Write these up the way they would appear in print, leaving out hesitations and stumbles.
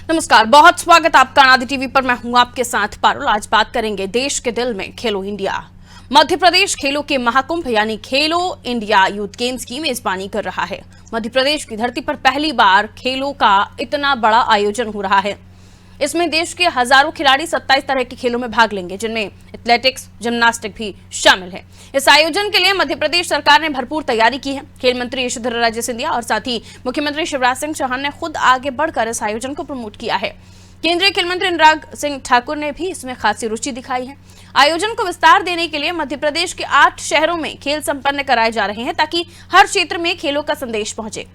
नमस्कार, बहुत स्वागत आपका अनादि टीवी पर। मैं हूं आपके साथ पारुल। आज बात करेंगे देश के दिल में खेलो इंडिया। मध्य प्रदेश खेलों के महाकुंभ यानी खेलो इंडिया यूथ गेम्स की मेजबानी कर रहा है। मध्य प्रदेश की धरती पर पहली बार खेलों का इतना बड़ा आयोजन हो रहा है। इसमें देश के हजारों खिलाड़ी 27 तरह के खेलों में भाग लेंगे, जिनमें एथलेटिक्स, जिम्नास्टिक भी शामिल है। इस आयोजन के लिए मध्य प्रदेश सरकार ने भरपूर तैयारी की है। खेल मंत्री यशोधरा राजे सिंधिया और साथ ही मुख्यमंत्री शिवराज सिंह चौहान ने खुद आगे बढ़कर इस आयोजन को प्रमोट किया है। केंद्रीय खेल मंत्री अनुराग सिंह ठाकुर ने भी इसमें खासी रुचि दिखाई है। आयोजन को विस्तार देने के लिए मध्य प्रदेश के 8 शहरों में खेल संपन्न कराए जा रहे हैं, ताकि हर क्षेत्र में खेलों का संदेश पहुंचे।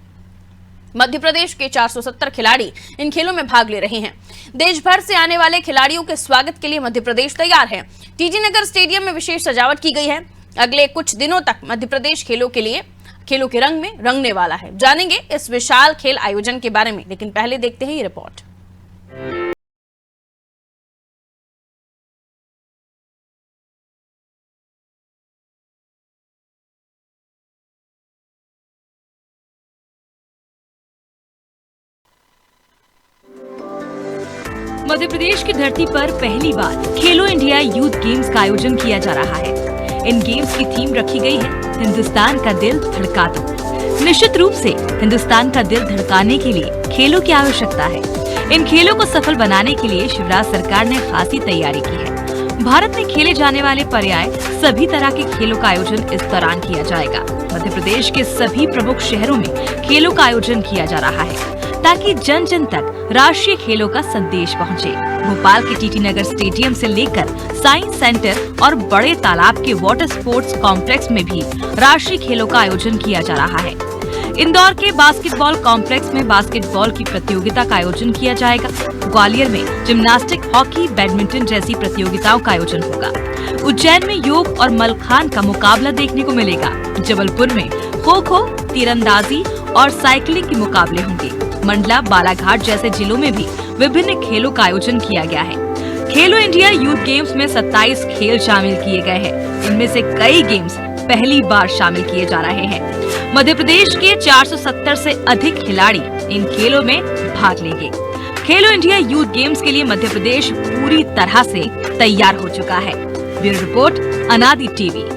मध्य प्रदेश के 470 खिलाड़ी इन खेलों में भाग ले रहे हैं। देश भर से आने वाले खिलाड़ियों के स्वागत के लिए मध्य प्रदेश तैयार है। टीजी नगर स्टेडियम में विशेष सजावट की गई है। अगले कुछ दिनों तक मध्य प्रदेश खेलों के रंग में रंगने वाला है। जानेंगे इस विशाल खेल आयोजन के बारे में, लेकिन पहले देखते हैं ये रिपोर्ट। मध्य प्रदेश की धरती पर पहली बार खेलो इंडिया यूथ गेम्स का आयोजन किया जा रहा है। इन गेम्स की थीम रखी गई है हिंदुस्तान का दिल धड़का दो। निश्चित रूप से हिंदुस्तान का दिल धड़काने के लिए खेलों की आवश्यकता है। इन खेलों को सफल बनाने के लिए शिवराज सरकार ने खासी तैयारी की है। भारत में खेले जाने वाले पर्याय सभी तरह के खेलों का आयोजन इस दौरान किया जाएगा। मध्य प्रदेश के सभी प्रमुख शहरों में खेलों का आयोजन किया जा रहा है, ताकि जन जन तक राष्ट्रीय खेलों का संदेश पहुंचे। भोपाल के टीटी नगर स्टेडियम से लेकर साइंस सेंटर और बड़े तालाब के वाटर स्पोर्ट्स कॉम्प्लेक्स में भी राष्ट्रीय खेलों का आयोजन किया जा रहा है। इंदौर के बास्केटबॉल कॉम्प्लेक्स में बास्केटबॉल की प्रतियोगिता का आयोजन किया जाएगा। ग्वालियर में जिम्नास्टिक, हॉकी, बैडमिंटन जैसी प्रतियोगिताओं का आयोजन होगा। उज्जैन में योग और मलखान का मुकाबला देखने को मिलेगा। जबलपुर में खो खो, तीरंदाजी और साइकिलिंग के मुकाबले होंगे। मंडला, बालाघाट जैसे जिलों में भी विभिन्न खेलों का आयोजन किया गया है। खेलो इंडिया यूथ गेम्स में 27 खेल शामिल किए गए हैं। इनमें से कई गेम्स पहली बार शामिल किए जा रहे हैं। मध्य प्रदेश के 470 से अधिक खिलाड़ी इन खेलों में भाग लेंगे। खेलो इंडिया यूथ गेम्स के लिए मध्य प्रदेश पूरी तरह से तैयार हो चुका है। ब्यूरो रिपोर्ट, अनादि टीवी।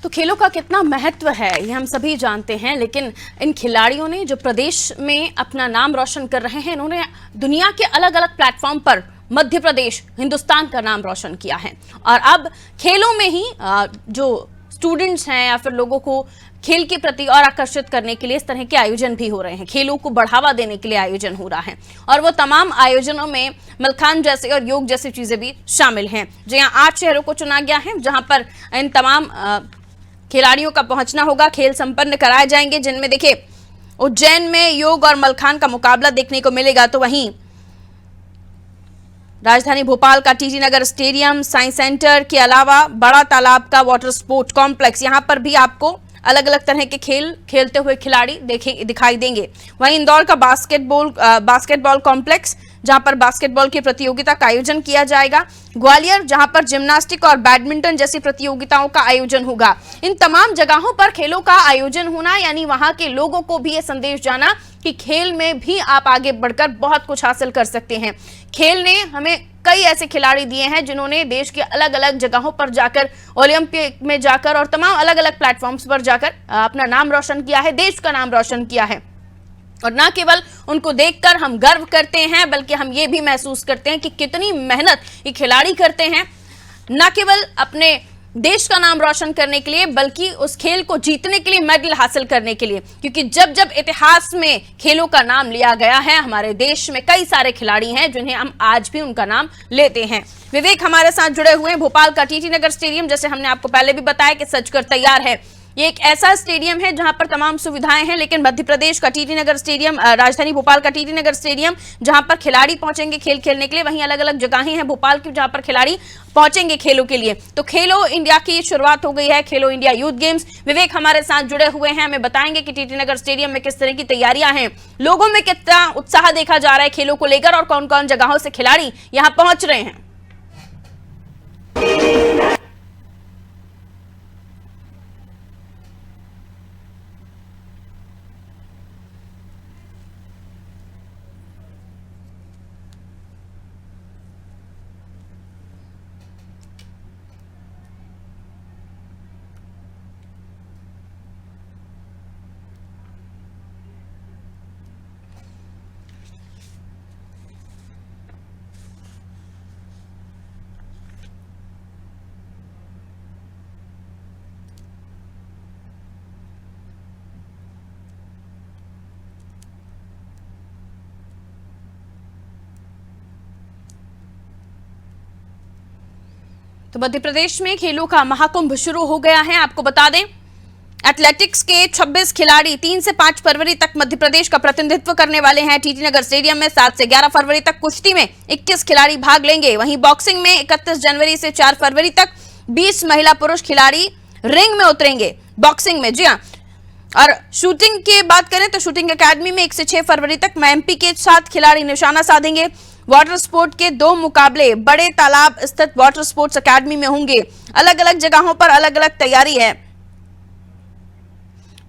तो खेलों का कितना महत्व है ये हम सभी जानते हैं, लेकिन इन खिलाड़ियों ने जो प्रदेश में अपना नाम रोशन कर रहे हैं, इन्होंने दुनिया के अलग अलग प्लेटफॉर्म पर मध्य प्रदेश, हिंदुस्तान का नाम रोशन किया है। और अब खेलों में ही जो स्टूडेंट्स हैं या फिर लोगों को खेल के प्रति और आकर्षित करने के लिए इस तरह के आयोजन भी हो रहे हैं। खेलों को बढ़ावा देने के लिए आयोजन हो रहा है, और वो तमाम आयोजनों में मलखान जैसे और योग जैसी चीजें भी शामिल हैं। जो यहाँ 8 शहरों को चुना गया है, जहां पर इन तमाम खिलाड़ियों का पहुंचना होगा। खेल संपन्न कराए जाएंगे, जिनमें देखिए उज्जैन में योग और मलखान का मुकाबला देखने को मिलेगा। तो वहीं राजधानी भोपाल का टीटी नगर स्टेडियम, साइंस सेंटर के अलावा बड़ा तालाब का वाटर स्पोर्ट कॉम्प्लेक्स, यहां पर भी आपको अलग अलग तरह के खेल खेलते हुए खिलाड़ी दिखाई देंगे। वहीं इंदौर का बास्केटबॉल कॉम्प्लेक्स, जहां पर बास्केटबॉल की प्रतियोगिता का आयोजन किया जाएगा। ग्वालियर, जहां पर जिम्नास्टिक और बैडमिंटन जैसी प्रतियोगिताओं का आयोजन होगा। इन तमाम जगहों पर खेलों का आयोजन होना यानी वहां के लोगों को भी ये संदेश जाना कि खेल में भी आप आगे बढ़कर बहुत कुछ हासिल कर सकते हैं। खेल ने हमें कई ऐसे खिलाड़ी दिए हैं जिन्होंने देश के अलग अलग जगहों पर जाकर, ओलंपिक में जाकर और तमाम अलग अलग प्लेटफॉर्म्स पर जाकर अपना नाम रोशन किया है, देश का नाम रोशन किया है। और ना केवल उनको देखकर हम गर्व करते हैं, बल्कि हम ये भी महसूस करते हैं कि कितनी मेहनत ये खिलाड़ी करते हैं, ना केवल अपने देश का नाम रोशन करने के लिए, बल्कि उस खेल को जीतने के लिए, मेडल हासिल करने के लिए। क्योंकि जब जब इतिहास में खेलों का नाम लिया गया है, हमारे देश में कई सारे खिलाड़ी हैं जिन्हें हम आज भी उनका नाम लेते हैं। विवेक हमारे साथ जुड़े हुए हैं। भोपाल का टीटी नगर स्टेडियम, जैसे हमने आपको पहले भी बताया कि सजकर तैयार है। ये एक ऐसा स्टेडियम है जहां पर तमाम सुविधाएं हैं, लेकिन मध्य प्रदेश का टीटी नगर स्टेडियम, राजधानी भोपाल का टीटी नगर स्टेडियम जहां पर खिलाड़ी पहुंचेंगे खेल खेलने के लिए, वहीं अलग अलग जगहें हैं भोपाल की जहां पर खिलाड़ी पहुंचेंगे खेलों के लिए। तो खेलो इंडिया की शुरुआत हो गई है, खेलो इंडिया यूथ गेम्स। विवेक हमारे साथ जुड़े हुए हैं, हमें बताएंगे कि टीटी नगर स्टेडियम में किस तरह की तैयारियां हैं, लोगों में कितना उत्साह देखा जा रहा है खेलों को लेकर और कौन कौन जगहों से खिलाड़ी यहां पहुंच रहे हैं। तो मध्य प्रदेश में खेलों का महाकुंभ शुरू हो गया है। आपको बता दें, एथलेटिक्स के 26 खिलाड़ी 3 से 5 फरवरी तक मध्य प्रदेश का प्रतिनिधित्व करने वाले हैं टीटी नगर स्टेडियम में। 7 से 11 फरवरी तक कुश्ती में 21 खिलाड़ी भाग लेंगे। वहीं बॉक्सिंग में 31 जनवरी से 4 फरवरी तक 20 महिला पुरुष खिलाड़ी रिंग में उतरेंगे बॉक्सिंग में। जी हाँ, और शूटिंग की बात करें तो शूटिंग एकेडमी में 1 से 6 फरवरी तक एमपी के 7 खिलाड़ी निशाना साधेंगे। वाटर स्पोर्ट के 2 मुकाबले बड़े तालाब स्थित वाटर स्पोर्ट्स एकेडमी में होंगे। अलग अलग जगहों पर अलग अलग तैयारी है।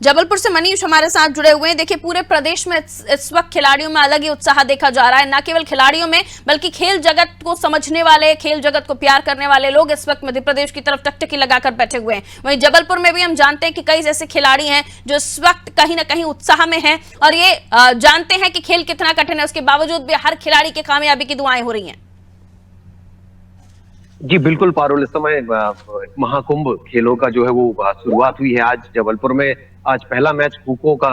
जबलपुर से मनीष हमारे साथ जुड़े हुए हैं। देखिए, पूरे प्रदेश में इस वक्त खिलाड़ियों में अलग ही उत्साह देखा जा रहा है, न केवल खिलाड़ियों में बल्कि खेल जगत को समझने वाले, खेल जगत को प्यार करने वाले लोग इस वक्त मध्य प्रदेश की तरफ टकटकी लगाकर बैठे हुए हैं। वहीं जबलपुर में भी हम जानते हैं कि कई ऐसे खिलाड़ी हैं जो इस वक्त कहीं ना कहीं उत्साह में हैं और ये जानते हैं कि खेल कितना कठिन है, उसके बावजूद भी हर खिलाड़ी की कामयाबी की दुआएं हो रही हैं। जी बिल्कुल पारुल, इस समय महाकुंभ खेलों का जो है वो शुरुआत हुई है। आज जबलपुर में आज पहला मैच खो खो का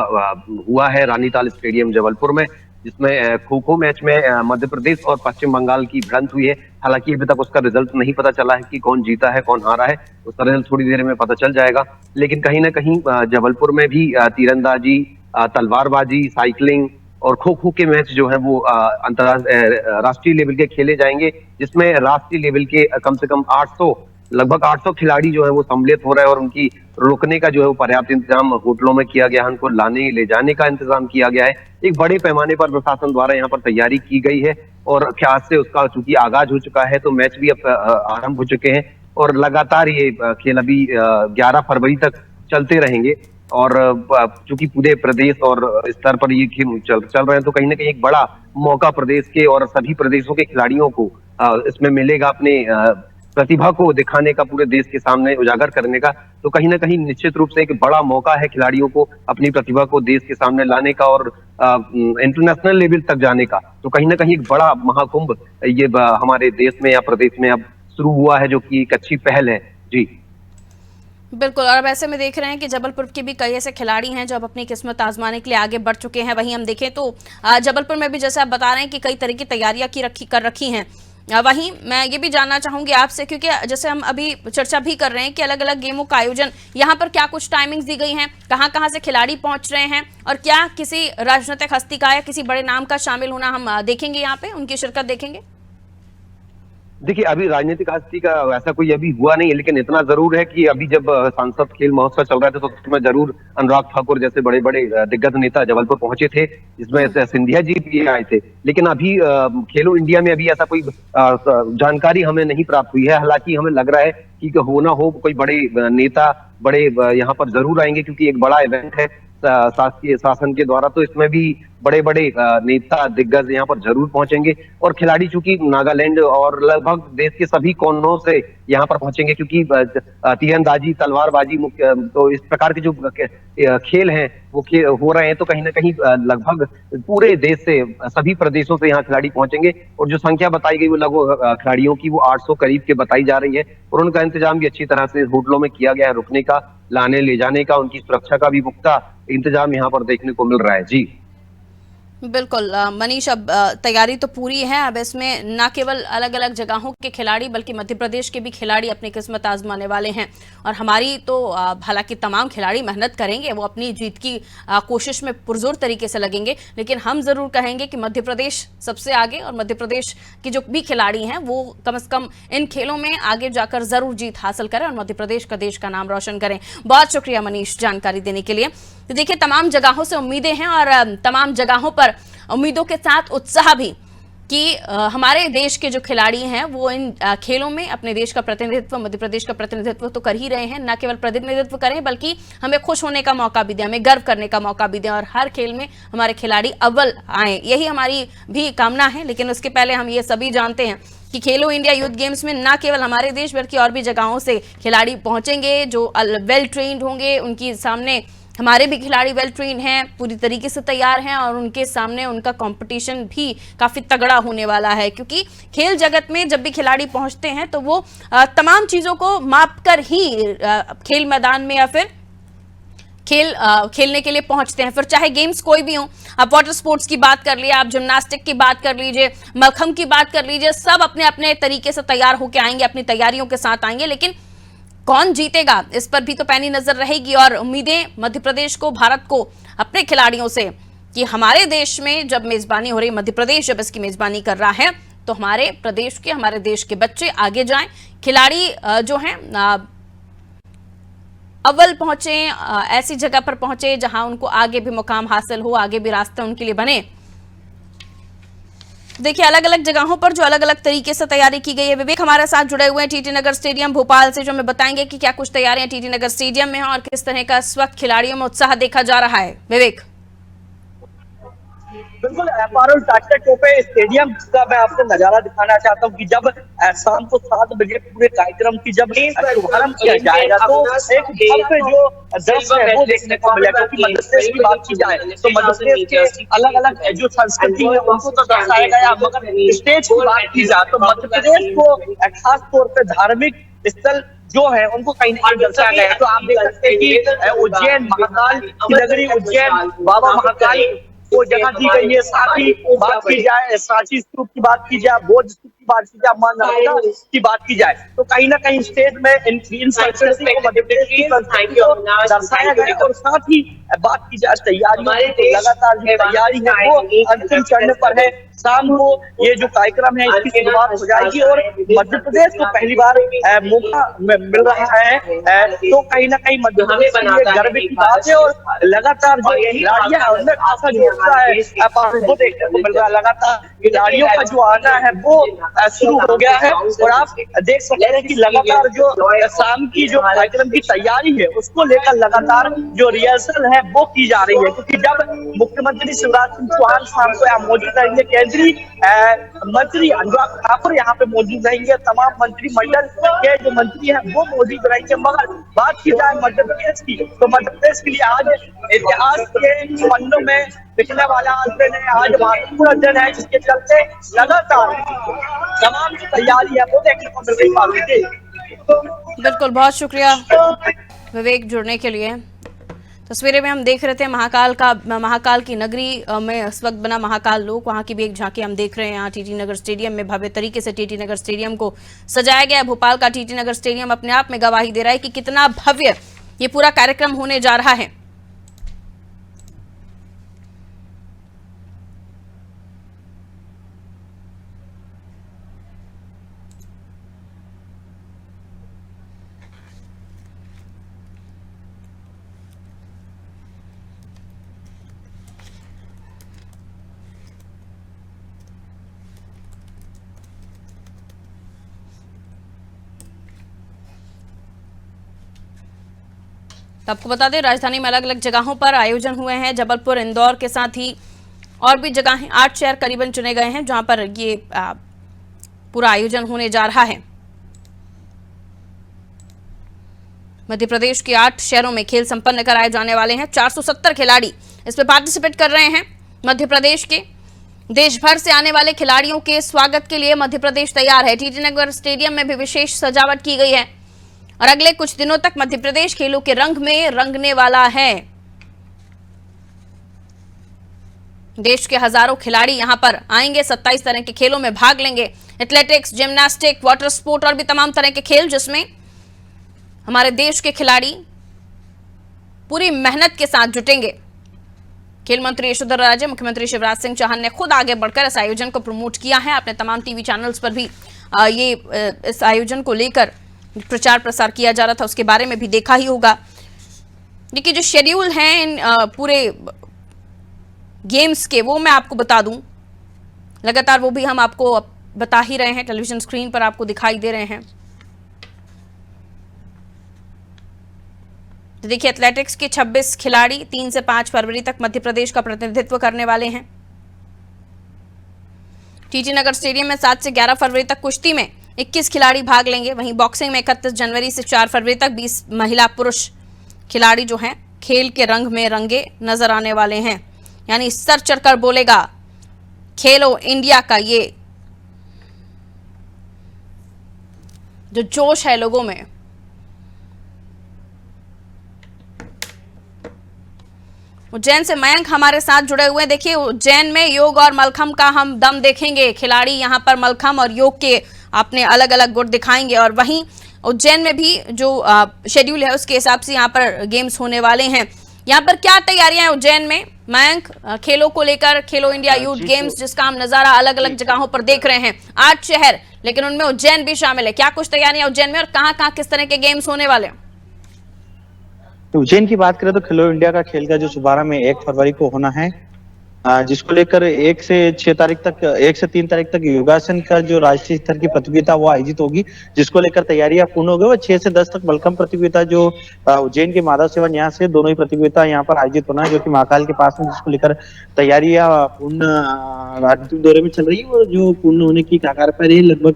हुआ है रानीताल स्टेडियम जबलपुर में, जिसमें खो खो मैच में मध्य प्रदेश और पश्चिम बंगाल की भिड़ंत हुई है। हालांकि अभी तक उसका रिजल्ट नहीं पता चला है कि कौन जीता है कौन हारा है, उसका रिजल्ट थोड़ी देर में पता चल जाएगा। लेकिन कहीं ना कहीं जबलपुर में भी तीरंदाजी, तलवारबाजी, साइकिलिंग और खो खो के मैच जो है वो राष्ट्रीय लेवल के खेले जाएंगे, जिसमें राष्ट्रीय लेवल के कम से कम लगभग 800 खिलाड़ी जो है वो सम्मिलित हो रहे हैं और उनकी रुकने का जो है वो पर्याप्त इंतजाम होटलों में किया गया है, उनको लाने ले जाने का इंतजाम किया गया है। एक बड़े पैमाने पर प्रशासन द्वारा यहाँ पर तैयारी की गई है और आज से उसका चूंकि आगाज हो चुका है तो मैच भी अब आरंभ हो चुके हैं और लगातार ये खेल अभी 11 फरवरी तक चलते रहेंगे। और चूंकि पूरे प्रदेश और स्तर पर ये खेल चल रहे हैं तो कहीं ना कहीं एक बड़ा मौका प्रदेश के और सभी प्रदेशों के खिलाड़ियों को इसमें मिलेगा अपने प्रतिभा को दिखाने का, पूरे देश के सामने उजागर करने का। तो कहीं ना कहीं निश्चित रूप से एक बड़ा मौका है खिलाड़ियों को अपनी प्रतिभा को देश के सामने लाने का और इंटरनेशनल लेवल तक जाने का। तो कहीं ना कहीं एक बड़ा महाकुंभ ये हमारे देश में या प्रदेश में अब शुरू हुआ है, जो कि एक अच्छी पहल है। जी बिल्कुल, और अब ऐसे में देख रहे हैं कि जबलपुर के भी कई ऐसे खिलाड़ी हैं जो अब अपनी किस्मत आजमाने के लिए आगे बढ़ चुके हैं। वहीं हम देखें तो जबलपुर में भी जैसे आप बता रहे हैं कि कई तरह की तैयारियां कर रखी हैं। वहीं मैं ये भी जानना चाहूंगी आपसे, क्योंकि जैसे हम अभी चर्चा भी कर रहे हैं कि अलग अलग गेमों का आयोजन, यहाँ पर क्या कुछ टाइमिंग्स दी गई हैं, कहाँ से खिलाड़ी पहुंच रहे हैं और क्या किसी राजनीतिक हस्ती का या किसी बड़े नाम का शामिल होना हम देखेंगे, यहाँ पे उनकी शिरकत देखेंगे? देखिए, अभी राजनीतिक हस्ती का वैसा कोई अभी हुआ नहीं है, लेकिन इतना जरूर है कि अभी जब सांसद खेल महोत्सव चल रहा था तो उसमें जरूर अनुराग ठाकुर जैसे बड़े बड़े दिग्गज नेता जबलपुर पहुंचे थे, जिसमें सिंधिया जी भी आए थे। लेकिन अभी खेलो इंडिया में अभी ऐसा कोई जानकारी हमें नहीं प्राप्त हुई है। हालांकि हमें लग रहा है कि हो ना हो कोई बड़े नेता बड़े यहाँ पर जरूर आएंगे, क्योंकि एक बड़ा इवेंट है शासकीय शासन के द्वारा, तो इसमें भी बड़े बड़े नेता दिग्गज यहाँ पर जरूर पहुंचेंगे। और खिलाड़ी चूंकि नागालैंड और लगभग देश के सभी कोनों से यहाँ पर पहुंचेंगे, क्योंकि तीरंदाजी, तलवारबाजी तो इस प्रकार के जो खेल हैं वो हो रहे हैं, तो कहीं ना कहीं लगभग पूरे देश से सभी प्रदेशों से यहाँ खिलाड़ी पहुंचेंगे। और जो संख्या बताई गई वो लगभग खिलाड़ियों की वो 800 करीब के बताई जा रही है और उनका इंतजाम भी अच्छी तरह से होटलों में किया गया है, रुकने का, लाने ले जाने का, उनकी सुरक्षा का भी पुख्ता इंतजाम यहाँ पर देखने को मिल रहा है। जी बिल्कुल मनीष, अब तैयारी तो पूरी है। अब इसमें ना केवल अलग अलग जगहों के खिलाड़ी बल्कि मध्य प्रदेश के भी खिलाड़ी अपनी किस्मत आजमाने वाले हैं। और हमारी तो हालांकि तमाम खिलाड़ी मेहनत करेंगे, वो अपनी जीत की कोशिश में पुरजोर तरीके से लगेंगे, लेकिन हम जरूर कहेंगे कि मध्य प्रदेश सबसे आगे, और मध्य प्रदेश के जो भी खिलाड़ी हैं वो कम से कम इन खेलों में आगे जाकर जरूर जीत हासिल करें और मध्य प्रदेश का, देश का नाम रोशन करें। बहुत शुक्रिया मनीष जानकारी देने के लिए। तो देखिए, तमाम जगहों से उम्मीदें हैं और तमाम जगहों पर उम्मीदों के साथ उत्साह भी कि हमारे देश के जो खिलाड़ी हैं वो इन खेलों में अपने देश का प्रतिनिधित्व, मध्य प्रदेश का प्रतिनिधित्व तो कर ही रहे हैं। न केवल प्रतिनिधित्व करें बल्कि हमें खुश होने का मौका भी दें, हमें गर्व करने का मौका भी दें और हर खेल में हमारे खिलाड़ी अव्वल आए, यही हमारी भी कामना है। लेकिन उसके पहले हम ये सभी जानते हैं कि खेलो इंडिया यूथ गेम्स में न केवल हमारे देश बल्कि और भी जगहों से खिलाड़ी पहुंचेंगे जो वेल ट्रेन्ड होंगे। उनके सामने हमारे भी खिलाड़ी वेल ट्रेन हैं, पूरी तरीके से तैयार हैं और उनके सामने उनका कंपटीशन भी काफ़ी तगड़ा होने वाला है। क्योंकि खेल जगत में जब भी खिलाड़ी पहुंचते हैं तो वो तमाम चीज़ों को माप कर ही खेल मैदान में या फिर खेलने के लिए पहुंचते हैं। फिर चाहे गेम्स कोई भी हो, आप वाटर स्पोर्ट्स की बात कर लीजिए, आप जिम्नास्टिक की बात कर लीजिए, मलखम्ब की बात कर लीजिए, सब अपने अपने तरीके से तैयार होकर आएंगे, अपनी तैयारियों के साथ आएंगे। लेकिन कौन जीतेगा इस पर भी तो पैनी नजर रहेगी। और उम्मीदें मध्य प्रदेश को, भारत को अपने खिलाड़ियों से कि हमारे देश में जब मेजबानी हो रही, मध्य प्रदेश जब इसकी मेजबानी कर रहा है तो हमारे प्रदेश के, हमारे देश के बच्चे आगे जाएं, खिलाड़ी जो हैं अव्वल पहुंचे, ऐसी जगह पर पहुंचे जहां उनको आगे भी मुकाम हासिल हो, आगे भी रास्ते उनके लिए बने। देखिए, अलग अलग जगहों पर जो अलग अलग तरीके से तैयारी की गई है। विवेक हमारे साथ जुड़े हुए हैं टीटी नगर स्टेडियम भोपाल से, जो हमें बताएंगे कि क्या कुछ तैयारियां टीटी नगर स्टेडियम में हैं और किस तरह का इस वक्त खिलाड़ियों में उत्साह देखा जा रहा है। विवेक। बिल्कुल, एफआरएल ट्रैक्टर टोपे स्टेडियम का मैं आपको नजारा दिखाना चाहता हूँ कि जब शाम को 7 बजे पूरे कार्यक्रम की जब शुभारंभ किया जाएगा तो एक भव्य जो दृश्य है वो देखने को मिलेगा। क्योंकि मध्य प्रदेश की बात की जाए तो मध्य प्रदेश के अलग अलग जो संस्कृति है उनको तो दर्शाया गया, मगर स्टेज की बात की जाए तो मध्य प्रदेश को खास तौर पर धार्मिक स्थल जो है उनको कहीं नहीं दर्शाया गया। तो आप देख सकते हैं कि उज्जैन महाकाल की नगरी, उज्जैन बाबा महाकाल वो जगह दी गई है। साथ ही बात की जाए सांची स्तूप की बात की जाए, बौद्ध स्तूप की बात की जाए, मां नर्मदा की बात की जाए तो कहीं ना कहीं स्टेज में इन संस्कृति को, मध्य प्रदेश की संस्कृति को दर्शाया गया। और साथ ही बात की जाए तैयारियों की, लगातार जो तैयारी है वो अंतिम चरण पर है। शाम को ये जो कार्यक्रम है इसकी शुरुआत हो जाएगी और मध्य प्रदेश को पहली बार मौका मिल रहा है तो कहीं ना कहीं मध्य प्रदेश के लिए गर्व की बात है। और लगातार जो खिलाड़ियां हैं उनमें खासा जो उत्साह है वो देखने को मिल रहा है। लगातार खिलाड़ियों का जो आना है वो शुरू हो गया है और आप देख सकते हैं कि लगातार जो शाम की जो कार्यक्रम की तैयारी है उसको लेकर लगातार जो रिहर्सल है वो की जा रही है। क्योंकि जब मुख्यमंत्री शिवराज सिंह चौहान शाम को यहाँ मौजूद रहेंगे, केंद्रीय मंत्री अनुराग ठाकुर यहाँ पे मौजूद रहेंगे, तमाम मंत्रिमंडल के जो मंत्री हैं वो मौजूद रहेंगे। मगर बात की जाए मध्य प्रदेश की तो मध्य प्रदेश के लिए आज इतिहास के पन्नों में लिखने वाला दिन है, आज महत्वपूर्ण दिन है, जिसके चलते लगातार तमाम तैयारी है वो देखने को मिल रही है। बिल्कुल, बहुत शुक्रिया विवेक जुड़ने के लिए। तस्वीरें में हम देख रहे थे महाकाल की नगरी में इस वक्त बना महाकाल लोक, वहां की भी एक झांकी हम देख रहे हैं। यहाँ टीटी नगर स्टेडियम में भव्य तरीके से टीटी नगर स्टेडियम को सजाया गया है। भोपाल का टीटी नगर स्टेडियम अपने आप में गवाही दे रहा है कि कितना भव्य ये पूरा कार्यक्रम होने जा रहा है। तो आपको बता दें, राजधानी में अलग अलग जगहों पर आयोजन हुए हैं। जबलपुर, इंदौर के साथ ही और भी जगह 8 शहर करीबन चुने गए हैं जहां पर ये पूरा आयोजन होने जा रहा है। मध्य प्रदेश के 8 शहरों में खेल संपन्न कराए जाने वाले हैं। 470 खिलाड़ी इसमें पार्टिसिपेट कर रहे हैं मध्य प्रदेश के। देश भर से आने वाले खिलाड़ियों के स्वागत के लिए मध्य प्रदेश तैयार है। टीटी नगर स्टेडियम में भी विशेष सजावट की गई है और अगले कुछ दिनों तक मध्य प्रदेश खेलों के रंग में रंगने वाला है। देश के हजारों खिलाड़ी यहां पर आएंगे, 27 तरह के खेलों में भाग लेंगे। एथलेटिक्स, जिम्नास्टिक, वाटर स्पोर्ट और भी तमाम तरह के खेल, जिसमें हमारे देश के खिलाड़ी पूरी मेहनत के साथ जुटेंगे। खेल मंत्री यशोधरा राजे, मुख्यमंत्री शिवराज सिंह चौहान ने खुद आगे बढ़कर इस आयोजन को प्रमोट किया है। अपने तमाम टीवी चैनल्स पर भी इस आयोजन को लेकर प्रचार प्रसार किया जा रहा था, उसके बारे में भी देखा ही होगा। देखिए, जो शेड्यूल है इन पूरे गेम्स के, वो मैं आपको बता दूं, लगातार वो भी हम आपको बता ही रहे हैं, टेलीविजन स्क्रीन पर आपको दिखाई दे रहे हैं। तो देखिए, एथलेटिक्स के 26 खिलाड़ी 3 से 5 फरवरी तक मध्य प्रदेश का प्रतिनिधित्व करने वाले हैं। टीटी नगर स्टेडियम में 7 से 11 फरवरी तक कुश्ती में 21 खिलाड़ी भाग लेंगे। वहीं बॉक्सिंग में 31 जनवरी से 4 फरवरी तक 20 महिला पुरुष खिलाड़ी जो हैं खेल के रंग में रंगे नजर आने वाले हैं। यानी सर चढ़कर बोलेगा खेलो इंडिया का ये जो जोश है लोगों में। उज्जैन से मयंक हमारे साथ जुड़े हुए हैं। देखिए, उज्जैन में योग और मलखम का हम दम देखेंगे। खिलाड़ी यहां पर मलखम और योग के अपने अलग अलग गुट दिखाएंगे, और वहीं उज्जैन में भी जो शेड्यूल है उसके हिसाब से यहां पर गेम्स होने वाले हैं। यहां पर क्या तैयारियां हैं उज्जैन में मयंक, खेलों को लेकर? खेलो इंडिया यूथ गेम्स जिसका हम नजारा अलग अलग जगहों पर देख रहे हैं, 8 शहर, लेकिन उनमें उज्जैन भी शामिल है। क्या कुछ तैयारियां उज्जैन में और कहां किस तरह के गेम्स होने वाले हैं? तो उज्जैन की बात करें तो खेलो इंडिया का खेल का जो शुभारंभ 1 फरवरी को होना है, जिसको लेकर 1 से 3 तारीख तक योगासन का जो राष्ट्रीय स्तर की प्रतियोगिता वो आयोजित होगी, जिसको लेकर तैयारियां पूर्ण हो गई। और 6 से 10 तक मलखम प्रतियोगिता जो उज्जैन के माधव सेवा न्यास से दोनों ही प्रतियोगिता यहाँ पर आयोजित होना है, जो कि महाकाल के पास में, जिसको लेकर तैयारियां पूर्ण अंतिम दौरे में चल रही है और जो पूर्ण होने की कगार पर है। लगभग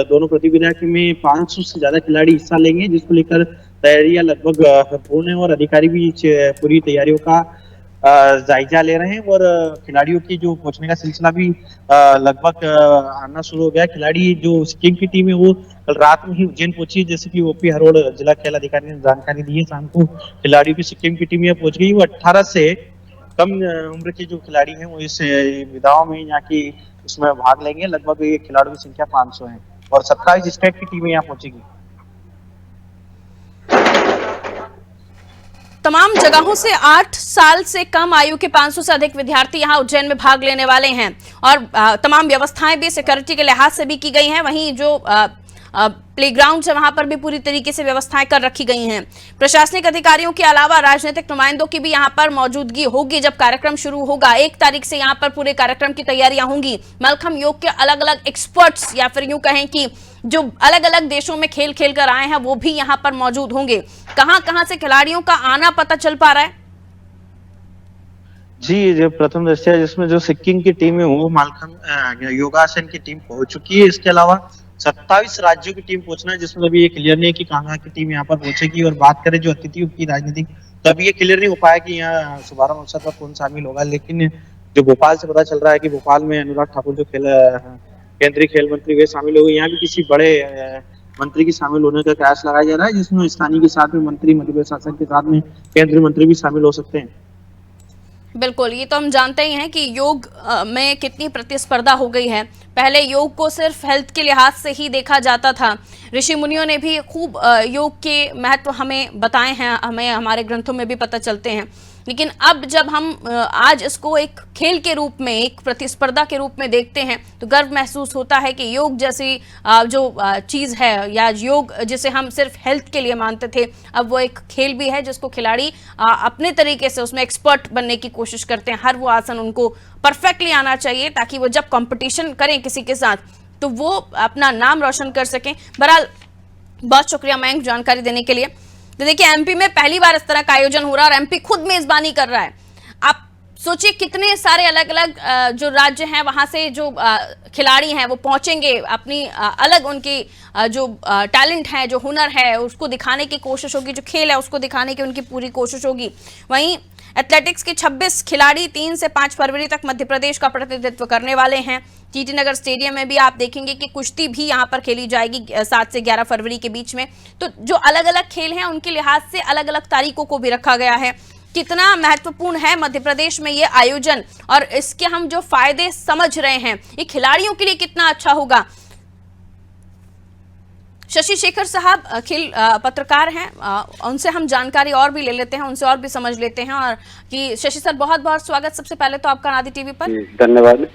दोनों प्रतियोगिता में 500 से ज्यादा खिलाड़ी हिस्सा लेंगे, जिसको लेकर तैयारियां लगभग पूर्ण है और अधिकारी भी पूरी तैयारियों का जायजा ले रहे हैं। और खिलाड़ियों की जो पहुंचने का सिलसिला भी लगभग आना शुरू हो गया। खिलाड़ी जो सिक्किम की टीम है वो कल रात में ही उज्जैन पहुंची, जैसे कि ओपी हरोड़ जिला खेल अधिकारी ने जानकारी दी है। शाम को खिलाड़ियों की सिक्किम की टीम यहाँ पहुंच गई। वो 18 से कम उम्र के जो खिलाड़ी हैं वो इस विधाओं में यहाँ की उसमें भाग लेंगे। लगभग ये खिलाड़ियों की संख्या 500 है और 27 स्टेट की टीमें यहाँ पहुंचेगी। तमाम जगहों से 8 साल से कम आयु के 500 से अधिक विद्यार्थी यहां उज्जैन में भाग लेने वाले हैं, और तमाम व्यवस्थाएं भी सिक्योरिटी के लिहाज से भी की गई हैं। वहीं जो प्लेग्राउंड है वहां पर भी पूरी तरीके से व्यवस्थाएं कर रखी गई हैं। प्रशासनिक अधिकारियों के अलावा राजनीतिक नुमाइंदों की भी यहां पर मौजूदगी होगी जब कार्यक्रम शुरू होगा। 1 तारीख से यहां पर पूरे कार्यक्रम की तैयारियां होंगी। मलखम योग के अलग अलग एक्सपर्ट्स, या फिर यूं कहें कि जो अलग अलग देशों में खेल खेल कर आए हैं, वो भी यहां पर मौजूद होंगे। कहां से खिलाड़ियों का आना पता चल पा रहा है? जी, जो प्रथम दृष्टया जिसमें जो सिक्किम की टीम है वो मलखम योगासन की टीम पहुंच चुकी है। इसके अलावा 27 राज्यों की टीम पहुंचना है, जिसमें अभी ये क्लियर नहीं है कि कहाँ की टीम यहाँ पर पहुंचेगी। और बात करें जो अतिथियों की राजनीतिक, तभी ये क्लियर नहीं हो पाया कि यहाँ शुभारंभ अवसर पर कौन शामिल होगा। लेकिन जो भोपाल से पता चल रहा है कि भोपाल में अनुराग ठाकुर जो केंद्रीय खेल मंत्री वे शामिल हो गए। यहाँ भी किसी बड़े मंत्री की शामिल होने का प्रयास लगाया जा रहा है, जिसमें स्थानीय के साथ में मंत्री, मध्य प्रदेश शासन के साथ में केंद्रीय मंत्री भी शामिल हो सकते हैं। बिल्कुल, ये तो हम जानते ही हैं कि योग में कितनी प्रतिस्पर्धा हो गई है। पहले योग को सिर्फ हेल्थ के लिहाज से ही देखा जाता था। ऋषि मुनियों ने भी खूब योग के महत्व हमें बताए हैं, हमें हमारे ग्रंथों में भी पता चलते हैं। लेकिन अब जब हम आज इसको एक खेल के रूप में, एक प्रतिस्पर्धा के रूप में देखते हैं, तो गर्व महसूस होता है कि योग जैसी जो चीज़ है, या योग जिसे हम सिर्फ हेल्थ के लिए मानते थे, अब वो एक खेल भी है जिसको खिलाड़ी अपने तरीके से उसमें एक्सपर्ट बनने की कोशिश करते हैं। हर वो आसन उनको परफेक्टली आना चाहिए, ताकि वो जब कंपटीशन करें किसी के साथ तो वो अपना नाम रोशन कर सकें। बहरहाल, बहुत शुक्रिया मयंक जानकारी देने के लिए। तो देखिए, एमपी में पहली बार इस तरह का आयोजन हो रहा है और एमपी खुद मेजबानी कर रहा है। आप सोचिए कितने सारे अलग अलग जो राज्य हैं वहां से जो खिलाड़ी हैं वो पहुंचेंगे, अपनी अलग उनकी जो टैलेंट है, जो हुनर है, उसको दिखाने की कोशिश होगी, जो खेल है उसको दिखाने की उनकी पूरी कोशिश होगी। वहीं एथलेटिक्स के 26 खिलाड़ी 3 से 5 फरवरी तक मध्य प्रदेश का प्रतिनिधित्व करने वाले हैं। टीटी नगर स्टेडियम में भी आप देखेंगे कि कुश्ती भी यहां पर खेली जाएगी 7 से 11 फरवरी के बीच में। तो जो अलग अलग खेल हैं उनके लिहाज से अलग अलग तारीखों को भी रखा गया है। कितना महत्वपूर्ण है मध्य प्रदेश में ये आयोजन और इसके हम जो फायदे समझ रहे हैं, ये खिलाड़ियों के लिए कितना अच्छा होगा। शशि शेखर साहब खेल पत्रकार हैं, उनसे हम जानकारी और भी ले लेते हैं, उनसे और भी समझ लेते हैं। और कि शशि सर, बहुत बहुत स्वागत सबसे पहले तो आपका नादी टीवी पर। धन्यवाद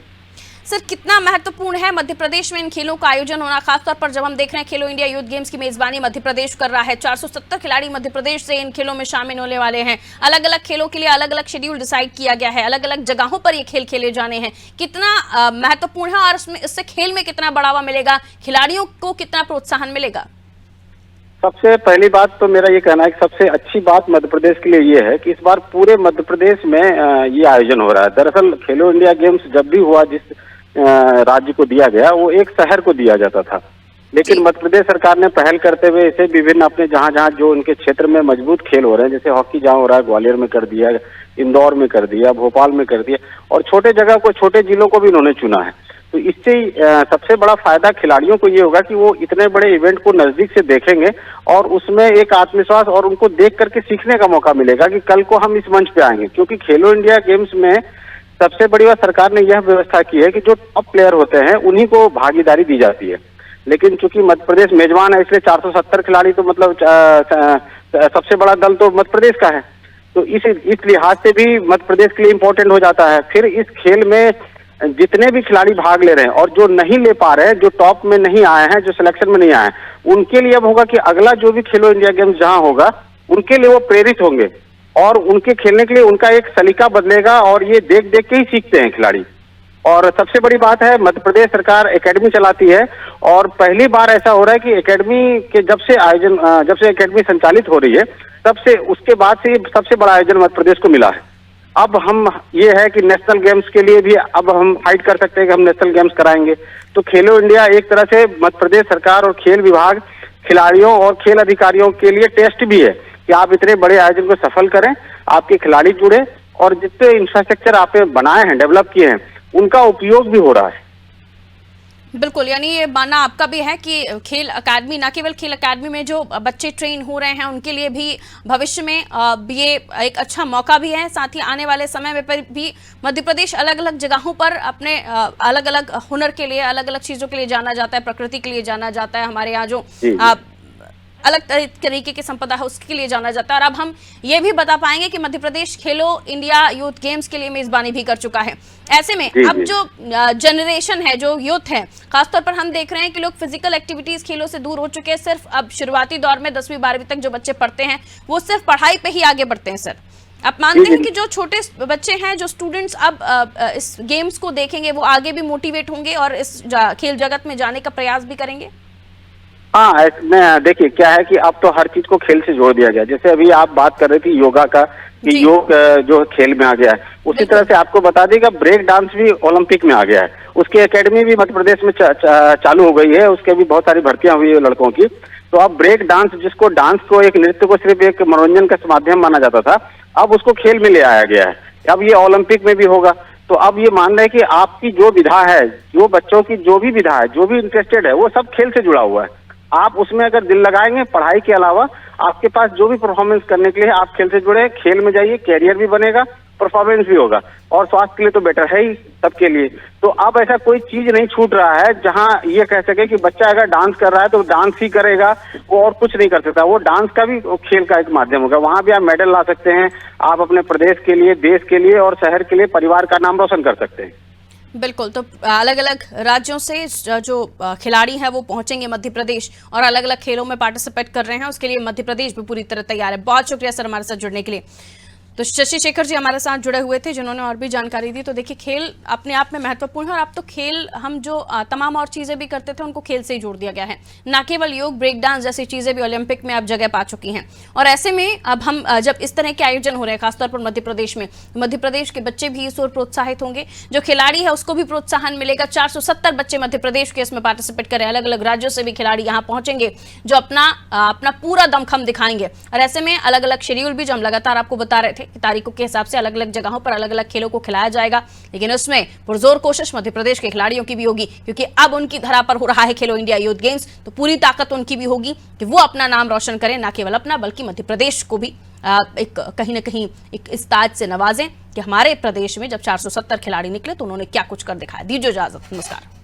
सर, कितना महत्वपूर्ण है मध्य प्रदेश में इन खेलों का आयोजन होना, खासतौर पर जब हम देख रहे हैं खेलो इंडिया यूथ गेम्स की मेजबानी मध्य प्रदेश कर रहा है। 470 खिलाड़ी मध्य प्रदेश से इन खेलों में शामिल होने वाले हैं। अलग अलग खेलों के लिए अलग अलग शेड्यूल डिसाइड किया गया है, अलग अलग जगहों पर ये खेल खेले जाने हैं। कितना महत्वपूर्ण है और इससे खेल में कितना बढ़ावा मिलेगा, खिलाड़ियों को कितना प्रोत्साहन मिलेगा? सबसे पहली बात तो मेरा ये कहना है कि सबसे अच्छी बात मध्य प्रदेश के लिए ये है कि इस बार पूरे मध्य प्रदेश में ये आयोजन हो रहा है। दरअसल खेलो इंडिया गेम्स जब भी हुआ, जिस राज्य को दिया गया वो एक शहर को दिया जाता था, लेकिन मध्य प्रदेश सरकार ने पहल करते हुए इसे विभिन्न अपने जहाँ जहाँ जो उनके क्षेत्र में मजबूत खेल हो रहे हैं, जैसे हॉकी जहाँ हो रहा है ग्वालियर में कर दिया, इंदौर में कर दिया, भोपाल में कर दिया, और छोटे जगह को, छोटे जिलों को भी इन्होंने चुना है। तो इससे सबसे बड़ा फायदा खिलाड़ियों को ये होगा कि वो इतने बड़े इवेंट को नजदीक से देखेंगे और उसमें एक आत्मविश्वास और उनको देख करके सीखने का मौका मिलेगा कि कल को हम इस मंच पे आएंगे। क्योंकि खेलो इंडिया गेम्स में सबसे बड़ी बात सरकार ने यह व्यवस्था की है कि जो टॉप प्लेयर होते हैं उन्हीं को भागीदारी दी जाती है। लेकिन चूंकि मध्य प्रदेश मेजबान है, इसलिए 470 खिलाड़ी तो मतलब सबसे बड़ा दल तो मध्य प्रदेश का है, तो इस लिहाज से भी मध्य प्रदेश के लिए इम्पोर्टेंट हो जाता है। फिर इस खेल में जितने भी खिलाड़ी भाग ले रहे हैं और जो नहीं ले पा रहे हैं, जो टॉप में नहीं आए हैं, जो सिलेक्शन में नहीं आए हैं, उनके लिए अब होगा कि अगला जो भी खेलो इंडिया गेम्स जहां होगा उनके लिए वो प्रेरित होंगे और उनके खेलने के लिए उनका एक सलीका बदलेगा और ये देख देख के ही सीखते हैं खिलाड़ी। और सबसे बड़ी बात है, मध्य प्रदेश सरकार एकेडमी चलाती है और पहली बार ऐसा हो रहा है कि एकेडमी के जब से एकेडमी संचालित हो रही है तब से उसके बाद से सबसे बड़ा आयोजन मध्य प्रदेश को मिला है। अब हम ये है कि नेशनल गेम्स के लिए भी अब हम फाइट कर सकते हैं कि हम नेशनल गेम्स कराएंगे। तो खेलो इंडिया एक तरह से मध्य प्रदेश सरकार और खेल विभाग खिलाड़ियों और खेल अधिकारियों के लिए टेस्ट भी है कि आप इतने बड़े आयोजन को सफल करें, आपके खिलाड़ी जुड़े और जितने इंफ्रास्ट्रक्चर आपने बनाए हैं, डेवलप किए हैं, उनका उपयोग भी हो रहा है। बिल्कुल, यानी ये मानना आपका भी है कि खेल अकादमी, न केवल खेल अकादमी में जो बच्चे ट्रेन हो रहे हैं उनके लिए भी भविष्य में ये एक अच्छा मौका भी है। साथ ही आने वाले समय में पर भी मध्य प्रदेश अलग अलग जगहों पर अपने अलग अलग हुनर के लिए, अलग अलग चीज़ों के लिए जाना जाता है, प्रकृति के लिए जाना जाता है, हमारे यहाँ जो अलग तरीके की संपदा है उसके लिए जाना जाता है। और अब हम ये भी बता पाएंगे कि मध्य प्रदेश खेलो इंडिया यूथ गेम्स के लिए मेजबानी भी कर चुका है। ऐसे में अब जो जनरेशन है, जो यूथ है, खासतौर पर हम देख रहे हैं कि लोग फिजिकल एक्टिविटीज खेलों से दूर हो चुके हैं। सिर्फ अब शुरुआती दौर में 10वीं 12वीं तक जो बच्चे पढ़ते हैं वो सिर्फ पढ़ाई पे ही आगे बढ़ते हैं। सर, आप मानते हैं कि जो छोटे बच्चे हैं, जो स्टूडेंट्स अब इस गेम्स को देखेंगे वो आगे भी मोटिवेट होंगे और इस खेल जगत में जाने का प्रयास भी करेंगे? हाँ, देखिए क्या है कि अब तो हर चीज को खेल से जोड़ दिया गया। जैसे अभी आप बात कर रहे थे योगा का, कि योग जो खेल में आ गया है, उसी तरह से आपको बता देगा ब्रेक डांस भी ओलंपिक में आ गया है। उसकी एकेडमी भी मध्य प्रदेश में चालू हो गई है, उसके भी बहुत सारी भर्तियां हुई है लड़कों की। तो अब ब्रेक डांस, जिसको डांस को, एक नृत्य को सिर्फ एक मनोरंजन का माध्यम माना जाता था, अब उसको खेल में ले आया गया है। अब ये ओलंपिक में भी होगा। तो अब ये मान रहे हैं कि आपकी जो विधा है, जो बच्चों की जो भी विधा है, जो भी इंटरेस्टेड है, वो सब खेल से जुड़ा हुआ है। आप उसमें अगर दिल लगाएंगे, पढ़ाई के अलावा आपके पास जो भी परफॉर्मेंस करने के लिए आप खेल से जुड़े, खेल में जाइए, कैरियर भी बनेगा, परफॉर्मेंस भी होगा और स्वास्थ्य के लिए तो बेटर है ही सबके लिए। तो अब ऐसा कोई चीज नहीं छूट रहा है जहां ये कह सके कि बच्चा अगर डांस कर रहा है तो डांस ही करेगा, वो और कुछ नहीं कर सकता। वो डांस का भी खेल का एक माध्यम होगा। वहां भी आप मेडल ला सकते हैं, आप अपने प्रदेश के लिए, देश के लिए और शहर के लिए, परिवार का नाम रोशन कर सकते हैं। बिल्कुल, तो अलग अलग राज्यों से जो खिलाड़ी हैं वो पहुंचेंगे मध्य प्रदेश और अलग अलग खेलों में पार्टिसिपेट कर रहे हैं। उसके लिए मध्य प्रदेश भी पूरी तरह तैयार है। बहुत शुक्रिया सर हमारे साथ जुड़ने के लिए। तो शशि शेखर जी हमारे साथ जुड़े हुए थे, जिन्होंने और भी जानकारी दी। तो देखिए, खेल अपने आप में महत्वपूर्ण है और अब तो खेल, हम जो तमाम और चीज़ें भी करते थे उनको खेल से ही जोड़ दिया गया है। न केवल योग, ब्रेक डांस जैसी चीज़ें भी ओलंपिक में अब जगह पा चुकी हैं। और ऐसे में अब हम जब इस तरह के आयोजन हो रहे हैं, खासतौर पर मध्य प्रदेश में, मध्य प्रदेश के बच्चे भी इस ओर प्रोत्साहित होंगे। जो खिलाड़ी है उसको भी प्रोत्साहन मिलेगा। 470 बच्चे मध्य प्रदेश के इसमें पार्टिसिपेट करें। अलग अलग राज्यों से भी खिलाड़ी यहाँ पहुंचेंगे जो अपना पूरा दमखम दिखाएंगे। और ऐसे में अलग अलग शेड्यूल भी, जो हम लगातार आपको बता रहे थे कि तारीखों के हिसाब से अलग अलग जगहों पर अलग अलग खेलों को खिलाया जाएगा। लेकिन उसमें पुरजोर कोशिश मध्य प्रदेश के खिलाड़ियों की भी होगी, क्योंकि अब उनकी धरा पर हो रहा है खेलो इंडिया यूथ गेम्स। तो पूरी ताकत उनकी भी होगी कि वो अपना नाम रोशन करें, न केवल अपना बल्कि मध्य प्रदेश को भी एक कहीं ना कहीं एक इस ताज से नवाजें कि हमारे प्रदेश में जब 470 खिलाड़ी निकले तो उन्होंने क्या कुछ कर दिखाया। दीजिए इजाजत, नमस्कार।